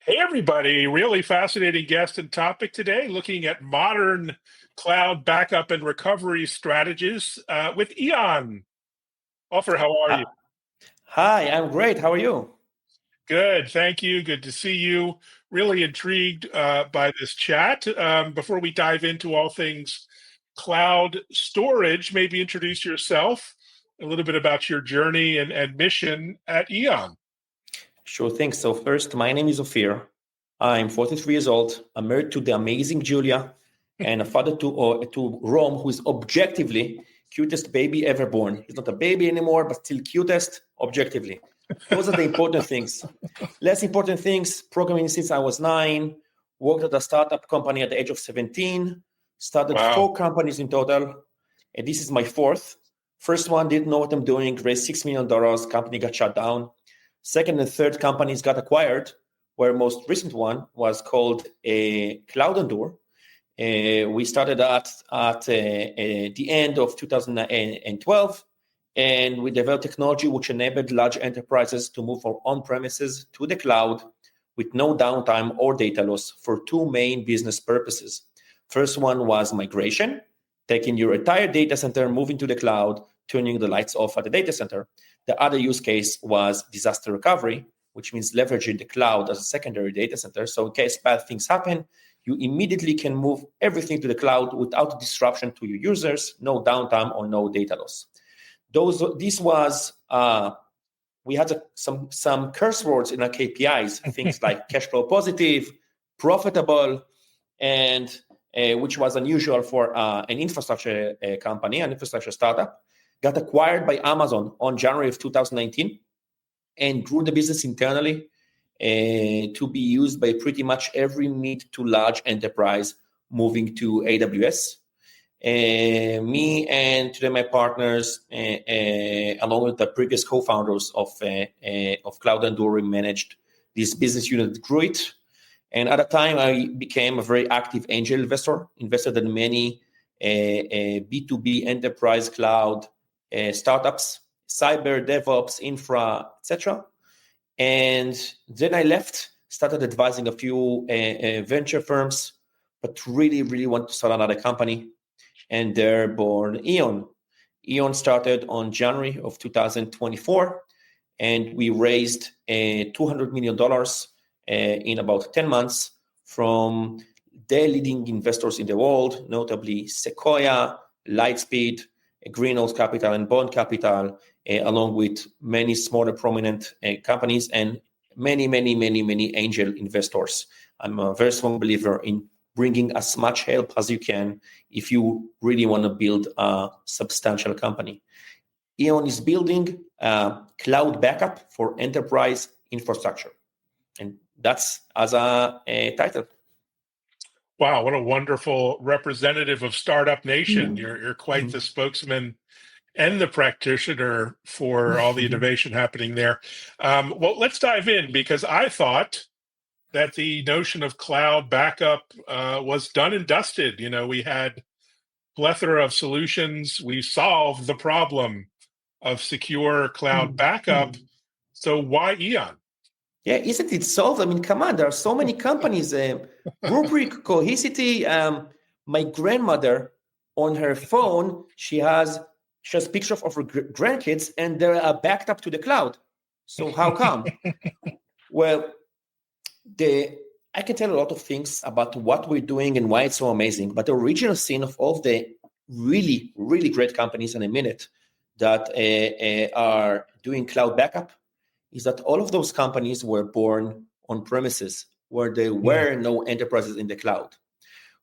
Hey, everybody. Really fascinating guest and topic today, looking at modern cloud backup and recovery strategies with Eon. Offer, how are you? Hi, hi, I'm great. How are you? Good. Thank you. Good to see you. Really intrigued by this chat. Before we dive into all things cloud storage, maybe introduce yourself, a little bit about your journey and mission at Eon. Sure thing. So first, my name is Ofir. I'm 43 years old. I'm married to the amazing Julia and a father to Rome, who is objectively cutest baby ever born. He's not a baby anymore, but still cutest objectively. Those are the important things. Less important things, programming since I was 9, worked at a startup company at the age of 17, started Wow. 4 companies in total, and this is my fourth. First one, didn't know what I'm doing, raised $6 million, company got shut down. Second and third companies got acquired, where most recent one was called Cloud Endure. We started at the end of 2012, and we developed technology which enabled large enterprises to move from on-premises to the cloud with no downtime or data loss for 2 main business purposes. First one was migration, taking your entire data center, moving to the cloud, turning the lights off at the data center. The other use case was disaster recovery, which means leveraging the cloud as a secondary data center. So in case bad things happen, you immediately can move everything to the cloud without disruption to your users, no downtime or no data loss. We had some curse words in our KPIs, things like cash flow positive, profitable, and which was unusual for an infrastructure company, an infrastructure startup. Got acquired by Amazon on January of 2019 and grew the business internally to be used by pretty much every mid to large enterprise moving to AWS. Me and today my partners, along with the previous co-founders of Cloud Endure, managed this business unit, grew it. And at the time, I became a very active angel investor, invested in many B2B enterprise cloud startups, cyber, DevOps, infra, etc. And then I left, started advising a few venture firms, but really, really want to start another company. And they're born Eon. Eon started on January of 2024, and we raised $200 million in about 10 months from the leading investors in the world, notably Sequoia, Lightspeed, Greenhouse Capital, and Bond Capital, along with many smaller prominent companies and many angel investors. I'm a very strong believer in bringing as much help as you can if you really want to build a substantial company. Eon is building cloud backup for enterprise infrastructure. And that's as a title. Wow, what a wonderful representative of Startup Nation. You're quite the spokesman and the practitioner for all the innovation happening there. Well, let's dive in, because I thought that the notion of cloud backup was done and dusted. You know, we had plethora of solutions. We solved the problem of secure cloud backup. So why Eon? Yeah, isn't it solved? I mean, come on, there are so many companies. Rubric, Cohesity. My grandmother on her phone, she has pictures of her grandkids, and they are backed up to the cloud. So how come? Well, I can tell a lot of things about what we're doing and why it's so amazing. But the original sin of all of the really, really great companies in a minute that are doing cloud backup is that all of those companies were born on premises where there were no enterprises in the cloud.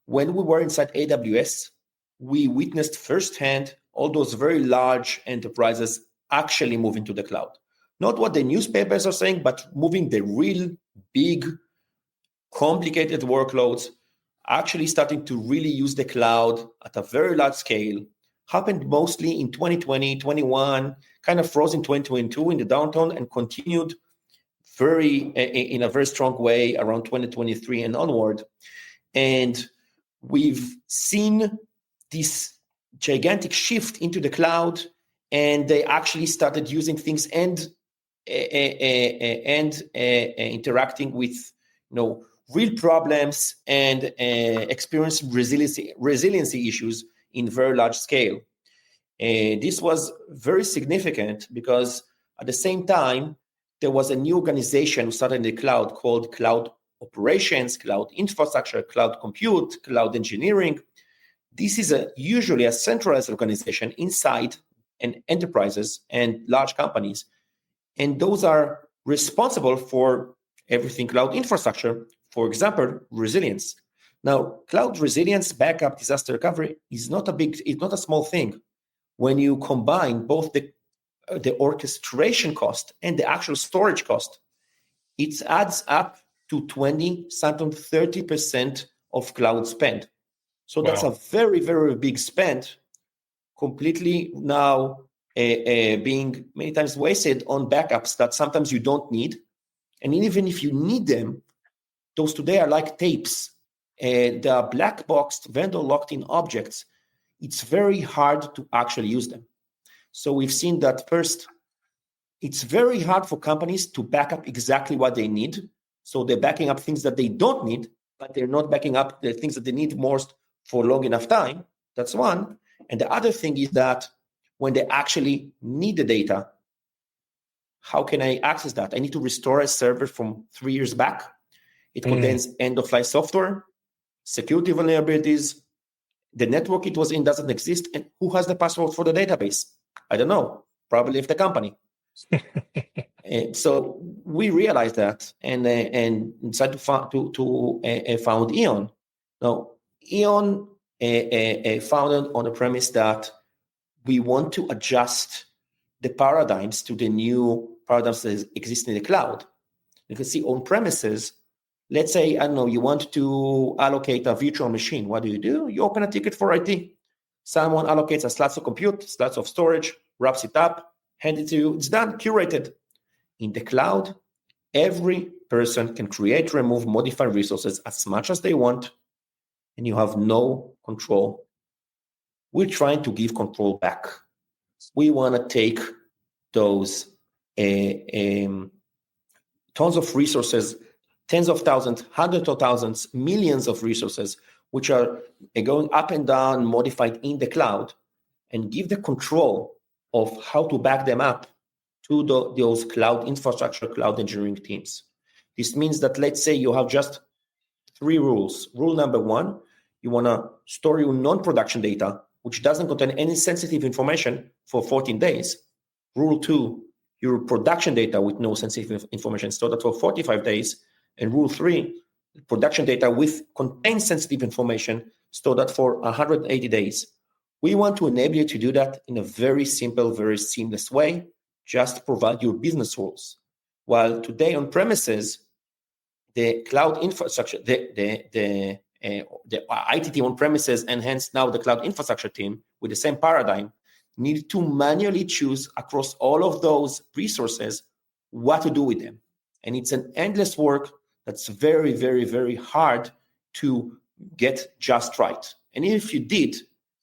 When we were inside AWS, we witnessed firsthand all those very large enterprises actually moving to the cloud. Not what the newspapers are saying, but moving the real big, complicated workloads, actually starting to really use the cloud at a very large scale. Happened mostly in 2020, 21, kind of froze in 2022 in the downturn, and continued in a very strong way around 2023 and onward. And we've seen this gigantic shift into the cloud, and they actually started using things and interacting with real problems and experience resiliency issues in very large scale. This was very significant because at the same time, there was a new organization started in the cloud called Cloud Operations, Cloud Infrastructure, Cloud Compute, Cloud Engineering. This is usually a centralized organization inside enterprises and large companies. And those are responsible for everything cloud infrastructure, for example, resilience. Now, cloud resilience, backup, disaster recovery it's not a small thing. When you combine both the orchestration cost and the actual storage cost, it adds up to 20, sometimes 30% of cloud spend. So Wow. that's a very, very big spend, completely now being many times wasted on backups that sometimes you don't need. And even if you need them, those today are like tapes. They are black boxed, vendor locked in objects. It's very hard to actually use them. So we've seen that first, it's very hard for companies to back up exactly what they need. So they're backing up things that they don't need, but they're not backing up the things that they need most for long enough time. That's one. And the other thing is that when they actually need the data, how can I access that? I need to restore a server from 3 years back. It contains end-of-life software, security vulnerabilities. The network it was in doesn't exist. And who has the password for the database? I don't know. Probably if the company. So we realized that and decided to found Eon. Now, Eon founded on the premise that we want to adjust the paradigms to the new paradigms that exist in the cloud. You can see on premises, let's say, I don't know, you want to allocate a virtual machine. What do? You open a ticket for IT. Someone allocates a slots of compute, slots of storage, wraps it up, hand it to you. It's done, curated. In the cloud, every person can create, remove, modify resources as much as they want, and you have no control. We're trying to give control back. We want to take those tons of resources, tens of thousands, hundreds of thousands, millions of resources, which are going up and down, modified in the cloud, and give the control of how to back them up to those cloud infrastructure, cloud engineering teams. This means that, let's say you have just 3 rules. Rule number 1, you want to store your non-production data, which doesn't contain any sensitive information, for 14 days. Rule 2, your production data with no sensitive information, store that for 45 days. And rule 3, production data with contains sensitive information, store that for 180 days. We want to enable you to do that in a very simple, very seamless way. Just provide your business rules. While today on premises, the cloud infrastructure, the IT team on premises, and hence now the cloud infrastructure team with the same paradigm, need to manually choose across all of those resources what to do with them. And it's an endless work that's very, very, very hard to get just right. And if you did,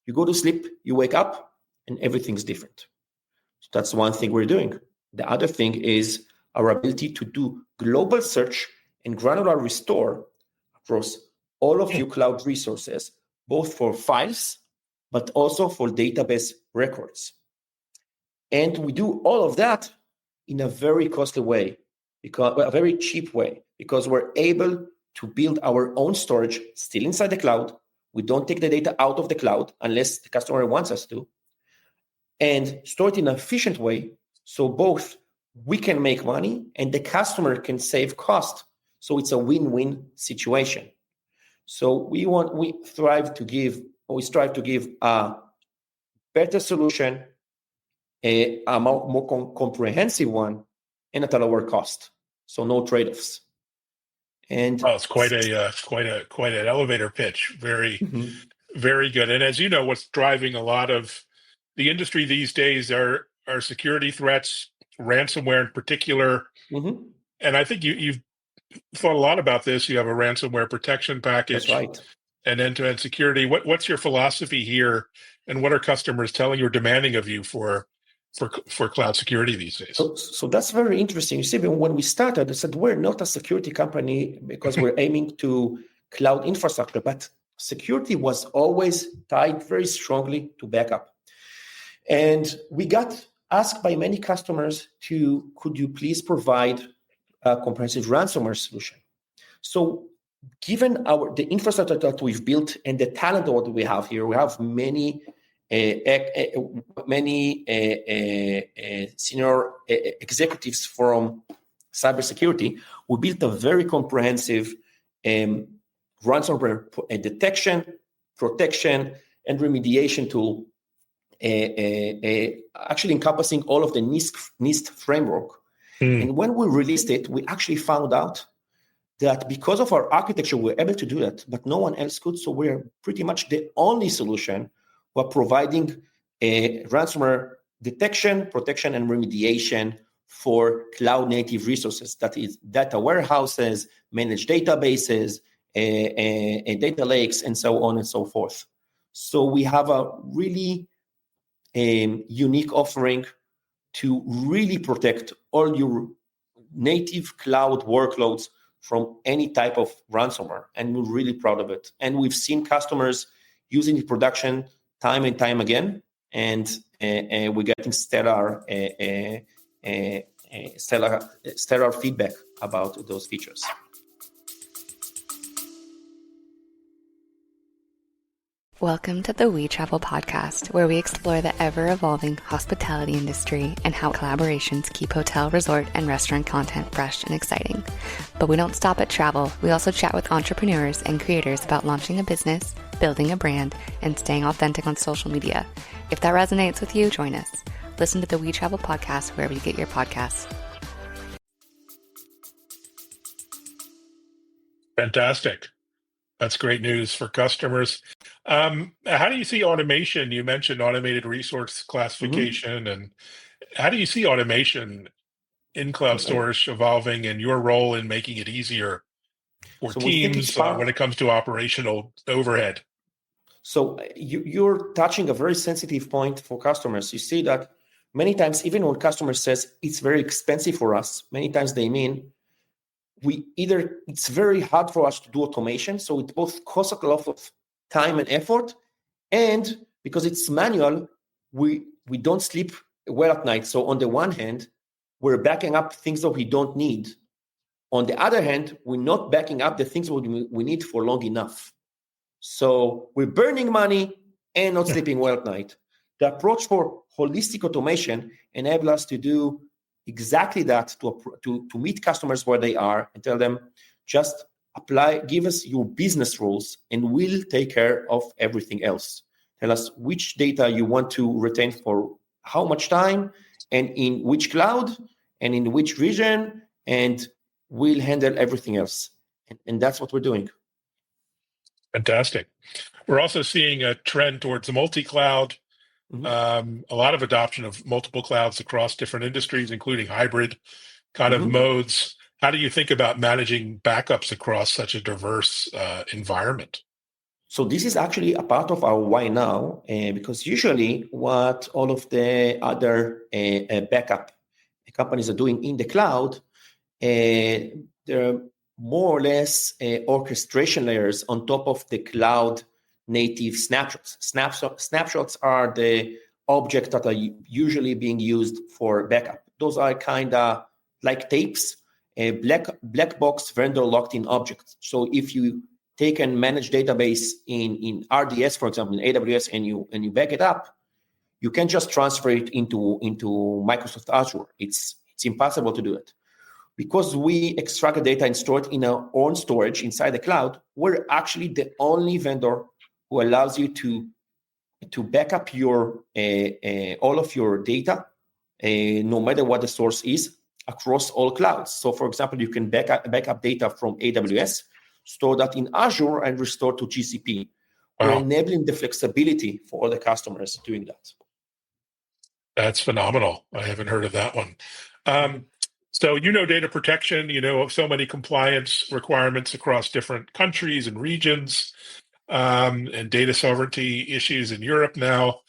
you go to sleep, you wake up, and everything's different. So that's one thing we're doing. The other thing is our ability to do global search and granular restore across all of your cloud resources, both for files, but also for database records. And we do all of that in a very costly way, a very cheap way, because we're able to build our own storage still inside the cloud. We don't take the data out of the cloud unless the customer wants us to, and store it in an efficient way, so both we can make money and the customer can save cost. So it's a win-win situation. So we strive to give a better solution, a more comprehensive one, and at a lower cost. So no trade-offs. And well, it's quite an elevator pitch. Very, very good. And as you know, what's driving a lot of the industry these days are security threats, ransomware in particular. And I think you've thought a lot about this. You have a ransomware protection package. That's right. And end-to-end security. What's your philosophy here, and what are customers telling you or demanding of you for for cloud security these days. So that's very interesting. You see, when we started, I said we're not a security company because we're aiming to cloud infrastructure, but security was always tied very strongly to backup. And we got asked by many customers could you please provide a comprehensive ransomware solution? So given the infrastructure that we've built and the talent that we have here, we have many senior executives from cybersecurity. We built a very comprehensive ransomware detection, protection, and remediation tool, actually encompassing all of the NIST framework. And when we released it, we actually found out that because of our architecture, we're able to do that, but no one else could. So we're pretty much the only solution who are providing a ransomware detection, protection, and remediation for cloud-native resources. That is data warehouses, managed databases, data lakes, and so on and so forth. So we have a really unique offering to really protect all your native cloud workloads from any type of ransomware. And we're really proud of it. And we've seen customers using the production time and time again. And we're getting stellar feedback about those features. Welcome to the We Travel podcast, where we explore the ever-evolving hospitality industry and how collaborations keep hotel, resort, and restaurant content fresh and exciting. But we don't stop at travel. We also chat with entrepreneurs and creators about launching a business, building a brand, and staying authentic on social media. If that resonates with you, join us. Listen to the We Travel podcast wherever you get your podcasts. Fantastic. That's great news for customers. How do you see automation? You mentioned automated resource classification, and how do you see automation in cloud storage evolving and your role in making it easier for teams when it comes to operational overhead? So you're touching a very sensitive point for customers. You see that many times, even when customer says it's very expensive for us, many times they mean it's very hard for us to do automation. So it both costs a lot of time and effort, and because it's manual, we don't sleep well at night. So on the one hand, we're backing up things that we don't need. On the other hand, we're not backing up the things we need for long enough. So we're burning money and not sleeping well at night. The approach for holistic automation enables us to do exactly that, to meet customers where they are and tell them, just give us your business rules and we'll take care of everything else. Tell us which data you want to retain for how much time and in which cloud and in which region, and we'll handle everything else. And that's what we're doing. Fantastic. We're also seeing a trend towards multi-cloud, a lot of adoption of multiple clouds across different industries, including hybrid kind of modes. How do you think about managing backups across such a diverse environment? So this is actually a part of our why now, because usually what all of the other backup companies are doing in the cloud, they're more or less orchestration layers on top of the cloud native snapshots. Snapshots are the objects that are usually being used for backup. Those are kind of like tapes, a black box vendor locked in objects. So if you take and manage database in RDS, for example, in AWS, and you back it up, you can just transfer it into Microsoft Azure. It's impossible to do it. Because we extract the data and store it in our own storage inside the cloud, we're actually the only vendor who allows you to back up all of your data, no matter what the source is, across all clouds. So, for example, you can back up data from AWS, store that in Azure, and restore to GCP. Wow. We're enabling the flexibility for all the customers doing that. That's phenomenal. I haven't heard of that one. So data protection, so many compliance requirements across different countries and regions, and data sovereignty issues in Europe now.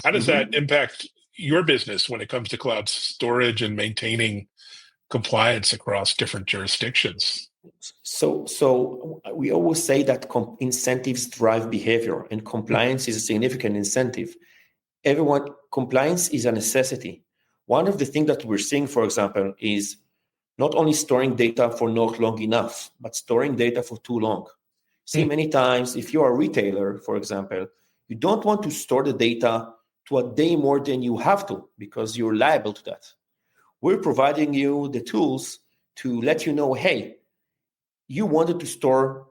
How does that impact your business when it comes to cloud storage and maintaining compliance across different jurisdictions? So we always say that incentives drive behavior, and compliance is a significant incentive. Compliance is a necessity. One of the things that we're seeing, for example, is not only storing data for not long enough, but storing data for too long. See, many times, if you're a retailer, for example, you don't want to store the data to a day more than you have to, because you're liable to that. We're providing you the tools to let you know, hey, you wanted to store,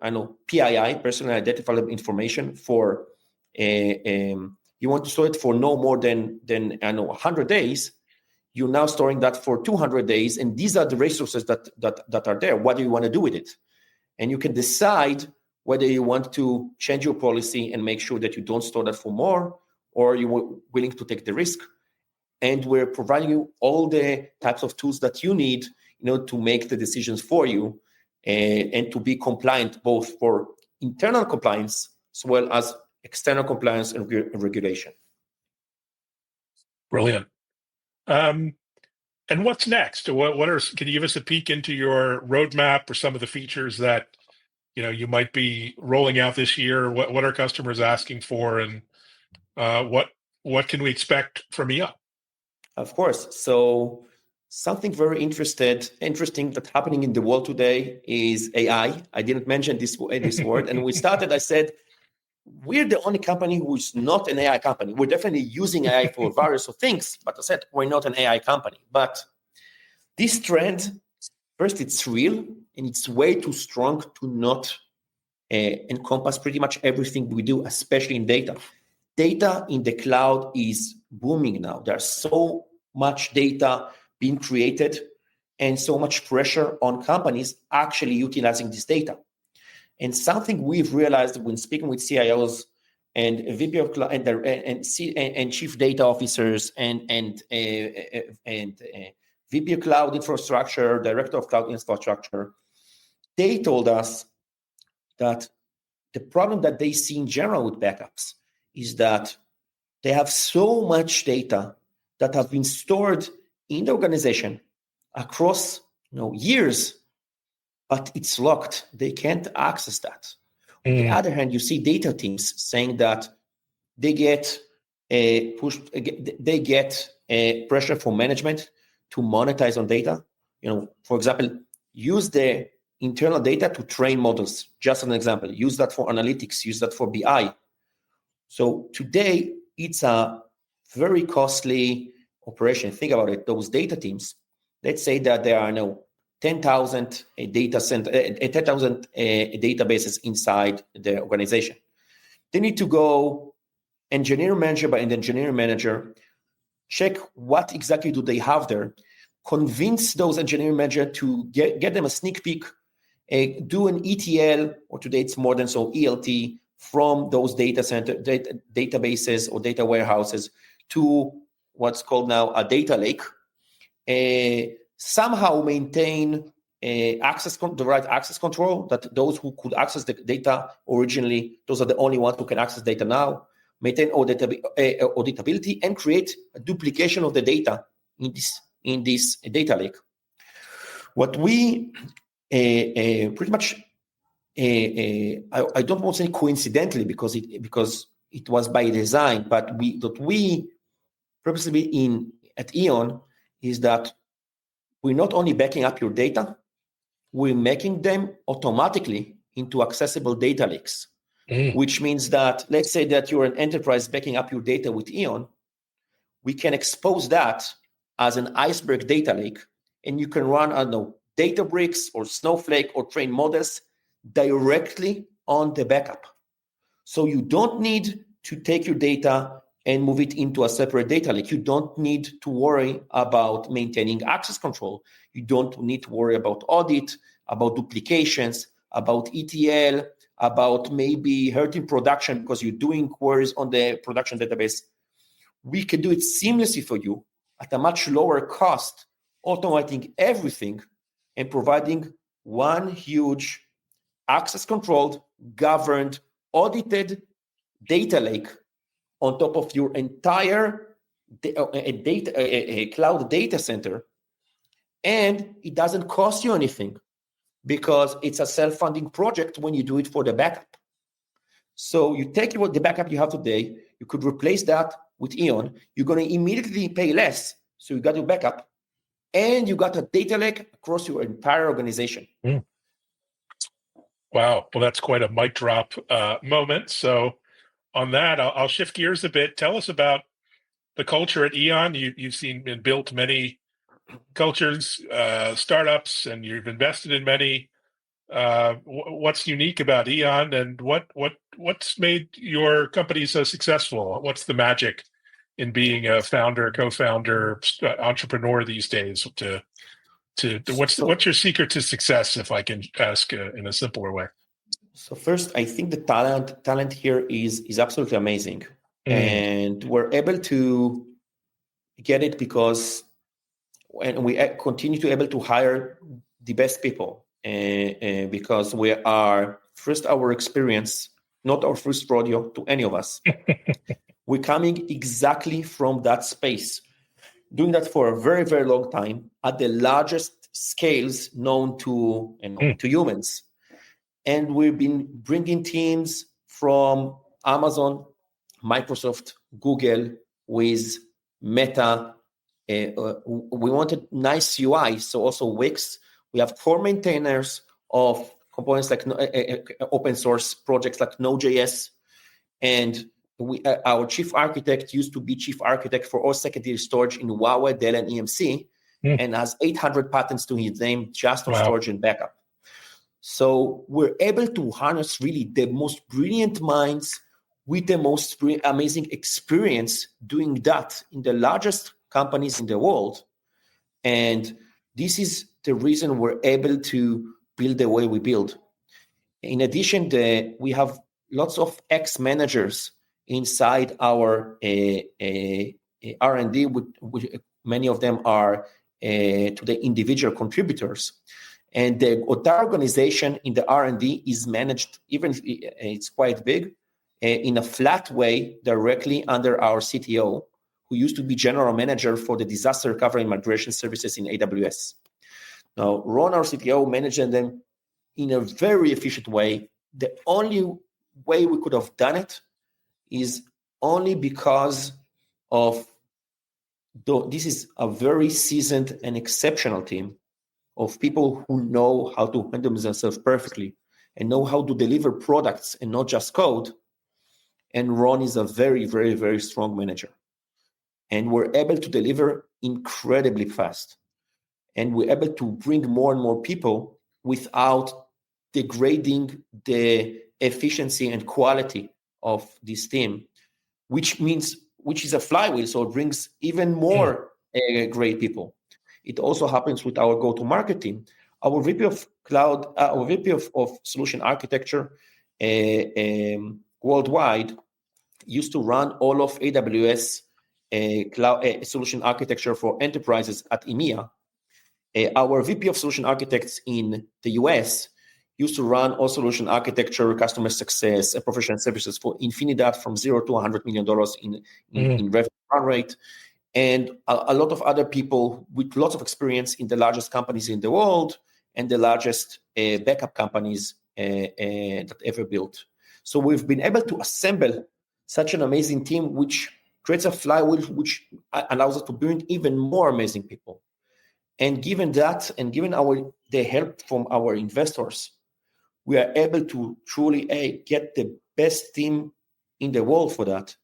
PII, personally identifiable information, for you want to store it for no more than 100 days. You're now storing that for 200 days, and these are the resources that are there. What do you want to do with it? And you can decide whether you want to change your policy and make sure that you don't store that for more, or you're willing to take the risk. And we're providing you all the types of tools that you need, to make the decisions for you, and to be compliant, both for internal compliance as well as external compliance and regulation. Brilliant. And what's next? Can you give us a peek into your roadmap or some of the features that you might be rolling out this year? What are customers asking for, and what can we expect from EON? Of course. So something very interesting that's happening in the world today is AI. I didn't mention this word, and we started. I said, we're the only company who's not an AI company. We're definitely using AI for various things, but I said we're not an AI company. But this trend, first, it's real, and it's way too strong to not encompass pretty much everything we do, especially in data. Data in the cloud is booming now. There's so much data being created and so much pressure on companies actually utilizing this data. And something we've realized when speaking with CIOs and VP of cloud and chief data officers and VP of cloud infrastructure, director of cloud infrastructure, they told us that the problem that they see in general with backups is that they have so much data that have been stored in the organization across years, but it's locked. They can't access that. On the other hand, you see data teams saying that they get pressure from management to monetize on data. For example, use the internal data to train models. Just an example. Use that for analytics. Use that for BI. So today, it's a very costly operation. Think about it. Those data teams, let's say that there are 10,000 databases inside the organization. They need to go engineering manager by engineering manager, check what exactly do they have there, convince those engineering manager to get them a sneak peek, do an ETL, or today it's more than so ELT, from those databases or data warehouses to what's called now a data lake, somehow maintain the right access control, that those who could access the data originally, those are the only ones who can access data now, maintain auditability, and create a duplication of the data in this data lake. What we pretty much, I don't want to say coincidentally because it was by design, but we purposely at EON is that we're not only backing up your data, we're making them automatically into accessible data lakes, which means that, let's say that you're an enterprise backing up your data with EON, we can expose that as an iceberg data lake, and you can run, Databricks or Snowflake or train models directly on the backup. So you don't need to take your data and move it into a separate data lake. You don't need to worry about maintaining access control. You don't need to worry about audit, about duplications, about ETL, about maybe hurting production because you're doing queries on the production database. We can do it seamlessly for you at a much lower cost, automating everything and providing one huge access-controlled, governed, audited data lake on top of your entire a cloud data center, and it doesn't cost you anything because it's a self-funding project when you do it for the backup. So you take the backup you have today, you could replace that with Eon. You're going to immediately pay less. So you got your backup, and you got a data lake across your entire organization. Wow. Well, that's quite a mic drop moment. So on that, I'll shift gears a bit. Tell us about the culture at Eon. You've seen and built many cultures, startups, and you've invested in many. What's unique about Eon, and what's made your company so successful? What's the magic in being a founder, co-founder, entrepreneur these days? What's your secret to success, if I can ask in a simpler way? So first, I think the talent here is absolutely amazing, and we're able to get it because when we continue to able to hire the best people, because we are first our experience, not our first rodeo to any of us. We're coming exactly from that space, doing that for a very, very long time at the largest scales known to to humans. And we've been bringing teams from Amazon, Microsoft, Google, with Meta. We wanted nice UI, so also Wix. We have core maintainers of components like open source projects like Node.js. And our chief architect used to be chief architect for all secondary storage in Huawei, Dell, and EMC, and has 800 patents to his name just on storage and backup. So we're able to harness really the most brilliant minds with the most amazing experience doing that in the largest companies in the world. And this is the reason we're able to build the way we build. In addition, we have lots of ex-managers inside our R&D, which many of them are to the individual contributors. And the entire organization in the R&D is managed, even if it's quite big, in a flat way directly under our CTO, who used to be general manager for the disaster recovery and migration services in AWS. Now, Ron, our CTO, managed them in a very efficient way. The only way we could have done it is only because of this is a very seasoned and exceptional team of people who know how to handle themselves perfectly and know how to deliver products and not just code. And Ron is a very, very, very strong manager. And we're able to deliver incredibly fast. And we're able to bring more and more people without degrading the efficiency and quality of this team, which is a flywheel. So it brings even more great people. It also happens with our go-to-market team. Our VP of Cloud, our VP of Solution Architecture worldwide used to run all of AWS cloud solution architecture for enterprises at EMEA. Our VP of Solution Architects in the US used to run all solution architecture, customer success, and professional services for Infinidad from $0 to $100 million in revenue run rate. And a lot of other people with lots of experience in the largest companies in the world and the largest backup companies that ever built. So we've been able to assemble such an amazing team, which creates a flywheel, which allows us to bring even more amazing people. And given that, and given the help from our investors, we are able to truly get the best team in the world for that,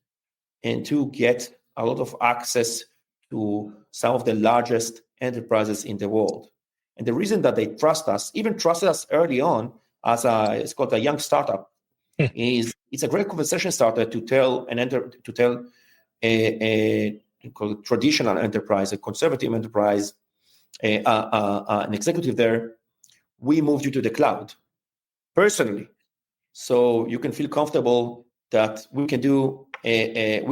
and to get a lot of access to some of the largest enterprises in the world. And the reason that they trusted us early on as it's called a young startup, is it's a great conversation starter to tell a traditional enterprise, a conservative enterprise, an executive there, we moved you to the cloud personally, so you can feel comfortable that we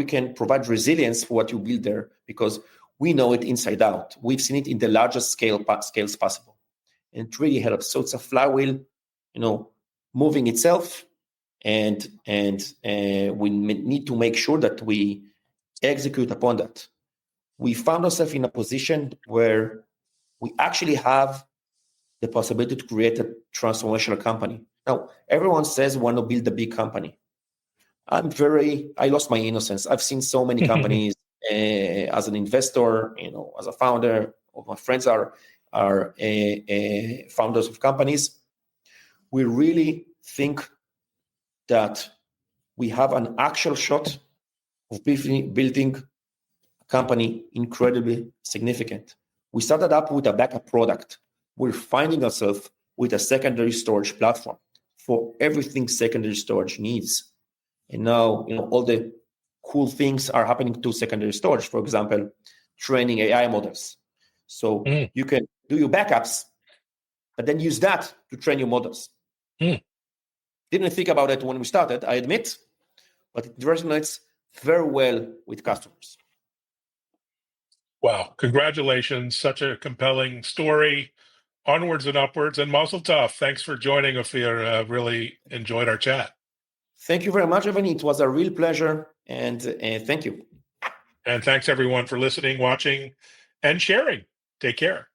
can provide resilience for what you build there, because we know it inside out. We've seen it in the largest scales possible, and it really helps. So it's a flywheel, moving itself, and we need to make sure that we execute upon that. we found ourselves in a position where we actually have the possibility to create a transformational company. Now, everyone says we want to build a big company. I lost my innocence. I've seen so many companies as an investor, as a founder. All my friends are founders of companies. We really think that we have an actual shot of building a company incredibly significant. We started up with a backup product. We're finding ourselves with a secondary storage platform for everything secondary storage needs. And now, all the cool things are happening to secondary storage. For example, training AI models. So you can do your backups, but then use that to train your models. Didn't think about it when we started, I admit, but it resonates very well with customers. Wow. Congratulations. Such a compelling story. Onwards and upwards, and mazel tov. Thanks for joining, Ofir. Really enjoyed our chat. Thank you very much, Evan. It was a real pleasure, and thank you. And thanks, everyone, for listening, watching, and sharing. Take care.